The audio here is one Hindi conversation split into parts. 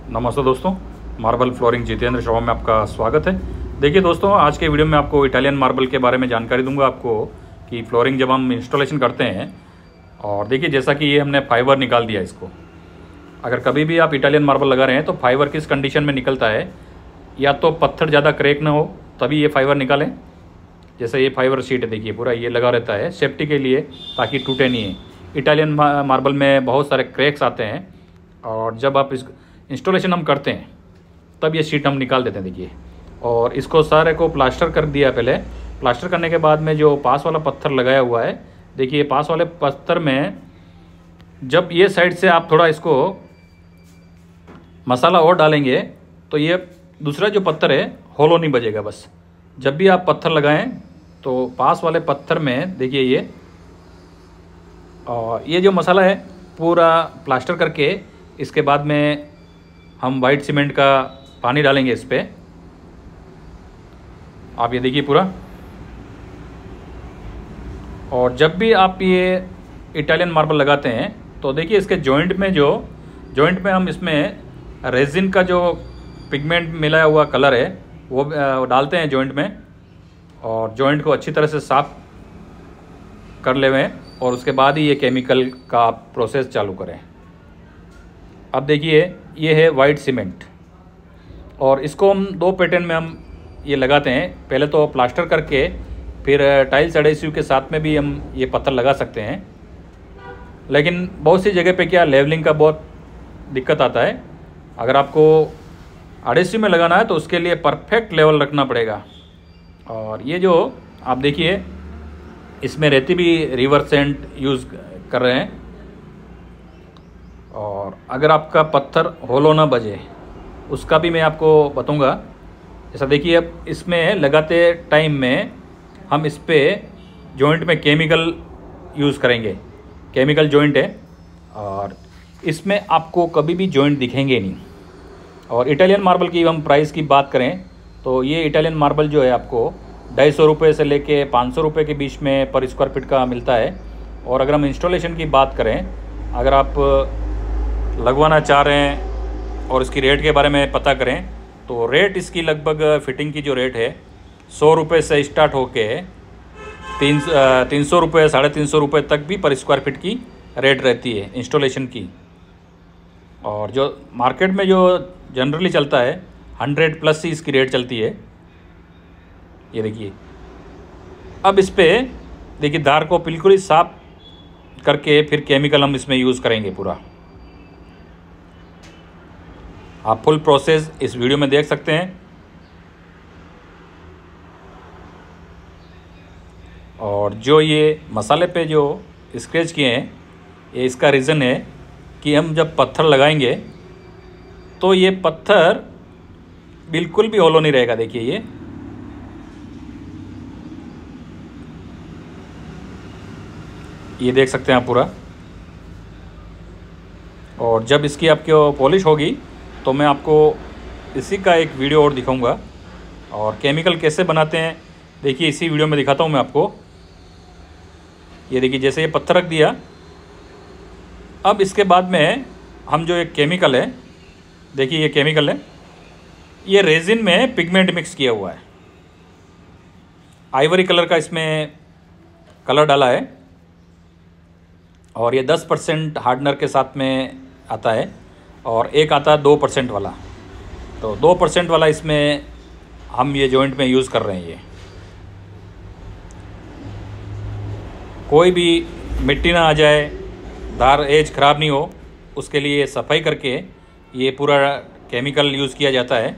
नमस्ते दोस्तों, मार्बल फ्लोरिंग जितेंद्र शर्मा में आपका स्वागत है। देखिए दोस्तों, आज के वीडियो में आपको इटालियन मार्बल के बारे में जानकारी दूंगा आपको कि फ्लोरिंग जब हम इंस्टॉलेशन करते हैं। और देखिए, जैसा कि ये हमने फाइबर निकाल दिया इसको। अगर कभी भी आप इटालियन मार्बल लगा रहे हैं तो फाइबर किस कंडीशन में निकलता है, या तो पत्थर ज़्यादा क्रैक ना हो तभी ये फाइबर निकालें। जैसे ये फाइबर शीट है, देखिए पूरा ये लगा रहता है सेफ्टी के लिए, ताकि टूटे नहीं है। इटालियन मार्बल में बहुत सारे क्रैक्स आते हैं, और जब आप इस इंस्टॉलेशन हम करते हैं तब ये शीट हम निकाल देते हैं। देखिए, और इसको सारे को प्लास्टर कर दिया पहले। प्लास्टर करने के बाद में जो पास वाला पत्थर लगाया हुआ है, देखिए पास वाले पत्थर में जब ये साइड से आप थोड़ा इसको मसाला और डालेंगे तो ये दूसरा जो पत्थर है होलो नहीं बजेगा। बस जब भी आप पत्थर लगाएं तो पास वाले पत्थर में देखिए ये, और ये जो मसाला है पूरा प्लास्टर करके इसके बाद में हम वाइट सीमेंट का पानी डालेंगे इस पर। आप ये देखिए पूरा। और जब भी आप ये इटालियन मार्बल लगाते हैं तो देखिए इसके जॉइंट में हम इसमें रेजिन का जो पिगमेंट मिलाया हुआ कलर है वो डालते हैं जॉइंट में, और जॉइंट को अच्छी तरह से साफ कर ले हुए, और उसके बाद ही ये केमिकल का आप प्रोसेस चालू करें। अब देखिए ये है वाइट सीमेंट, और इसको हम दो पैटर्न में हम ये लगाते हैं। पहले तो प्लास्टर करके, फिर टाइल्स एडहेसिव के साथ में भी हम ये पत्थर लगा सकते हैं। लेकिन बहुत सी जगह पे क्या लेवलिंग का बहुत दिक्कत आता है। अगर आपको एडहेसिव में लगाना है तो उसके लिए परफेक्ट लेवल रखना पड़ेगा। और ये जो आप देखिए इसमें रेती भी रिवर सेंट यूज़ कर रहे हैं। और अगर आपका पत्थर होलो ना बजे उसका भी मैं आपको बताऊंगा। जैसा देखिए, अब इसमें लगाते टाइम में हम इस पर जॉइंट में केमिकल यूज़ करेंगे। केमिकल जॉइंट है, और इसमें आपको कभी भी जॉइंट दिखेंगे नहीं। और इटालियन मार्बल की हम प्राइस की बात करें तो ये इटालियन मार्बल जो है आपको 250 रुपये से लेके 500 रुपये के बीच में पर स्क्वायर फीट का मिलता है। और अगर हम इंस्टॉलेशन की बात करें, अगर आप लगवाना चाह रहे हैं और इसकी रेट के बारे में पता करें तो रेट इसकी लगभग फिटिंग की जो रेट है 100 रुपये से स्टार्ट होके 300 रुपये 350 रुपये तक भी पर स्क्वायर फीट की रेट रहती है इंस्टॉलेशन की। और जो मार्केट में जो जनरली चलता है 100 प्लस ही इसकी रेट चलती है। ये देखिए, अब इस पर देखिए दार को बिल्कुल ही साफ करके फिर केमिकल हम इसमें यूज़ करेंगे पूरा। आप फुल प्रोसेस इस वीडियो में देख सकते हैं। और जो ये मसाले पे जो स्क्रैच किए हैं, ये इसका रीज़न है कि हम जब पत्थर लगाएंगे तो ये पत्थर बिल्कुल भी होलो नहीं रहेगा। देखिए ये देख सकते हैं आप पूरा। और जब इसकी आपको पॉलिश होगी तो मैं आपको इसी का एक वीडियो और दिखाऊंगा। और केमिकल कैसे बनाते हैं देखिए इसी वीडियो में दिखाता हूं मैं आपको। ये देखिए, जैसे ये पत्थर रख दिया, अब इसके बाद में हम जो एक केमिकल है, देखिए ये केमिकल है, ये रेजिन में पिगमेंट मिक्स किया हुआ है। आइवरी कलर का इसमें कलर डाला है, और ये 10% हार्डनर के साथ में आता है, और एक आता है 2% वाला। तो 2% वाला इसमें हम ये जॉइंट में यूज़ कर रहे हैं। ये कोई भी मिट्टी ना आ जाए, धार एज ख़राब नहीं हो, उसके लिए सफाई करके ये पूरा केमिकल यूज़ किया जाता है।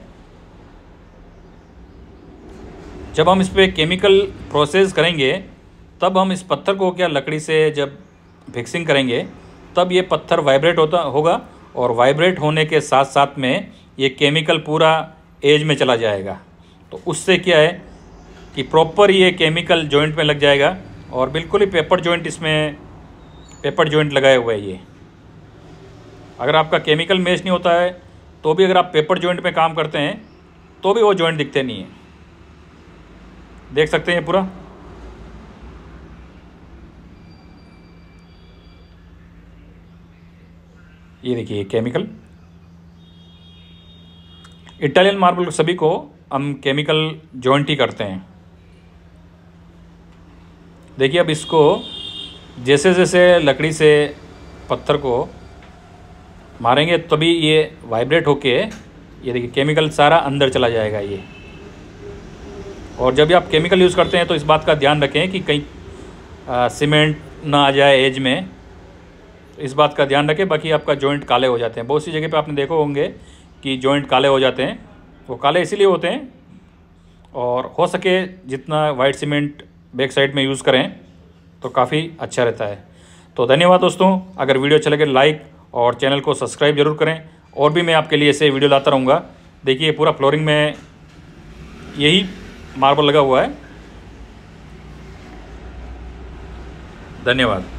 जब हम इस पर केमिकल प्रोसेस करेंगे तब हम इस पत्थर को क्या लकड़ी से जब फिक्सिंग करेंगे तब ये पत्थर वाइब्रेट होगा, और वाइब्रेट होने के साथ साथ में ये केमिकल पूरा एज में चला जाएगा। तो उससे क्या है कि प्रॉपर ये केमिकल जॉइंट में लग जाएगा, और बिल्कुल ही पेपर जॉइंट, इसमें पेपर जॉइंट लगाए हुए है ये। अगर आपका केमिकल मैच नहीं होता है तो भी अगर आप पेपर जॉइंट में काम करते हैं तो भी वो जॉइंट दिखते नहीं है। देख सकते हैं पूरा। ये देखिए केमिकल, इटालियन मार्बल सभी को हम केमिकल जॉइंट ही करते हैं। देखिए अब इसको जैसे जैसे लकड़ी से पत्थर को मारेंगे तभी ये वाइब्रेट होके ये देखिए केमिकल सारा अंदर चला जाएगा ये। और जब भी आप केमिकल यूज़ करते हैं तो इस बात का ध्यान रखें कि कहीं सीमेंट ना आ जाए एज में, इस बात का ध्यान रखें। बाकी आपका जॉइंट काले हो जाते हैं। बहुत सी जगह पे आपने देखो होंगे कि जॉइंट काले हो जाते हैं, वो काले इसीलिए होते हैं। और हो सके जितना वाइट सीमेंट बैक साइड में यूज़ करें तो काफ़ी अच्छा रहता है। तो धन्यवाद दोस्तों, अगर वीडियो अच्छा लगे लाइक और चैनल को सब्सक्राइब जरूर करें। और भी मैं आपके लिए ऐसे वीडियो लाता रहूँगा। देखिए पूरा फ्लोरिंग में यही मार्बल लगा हुआ है। धन्यवाद।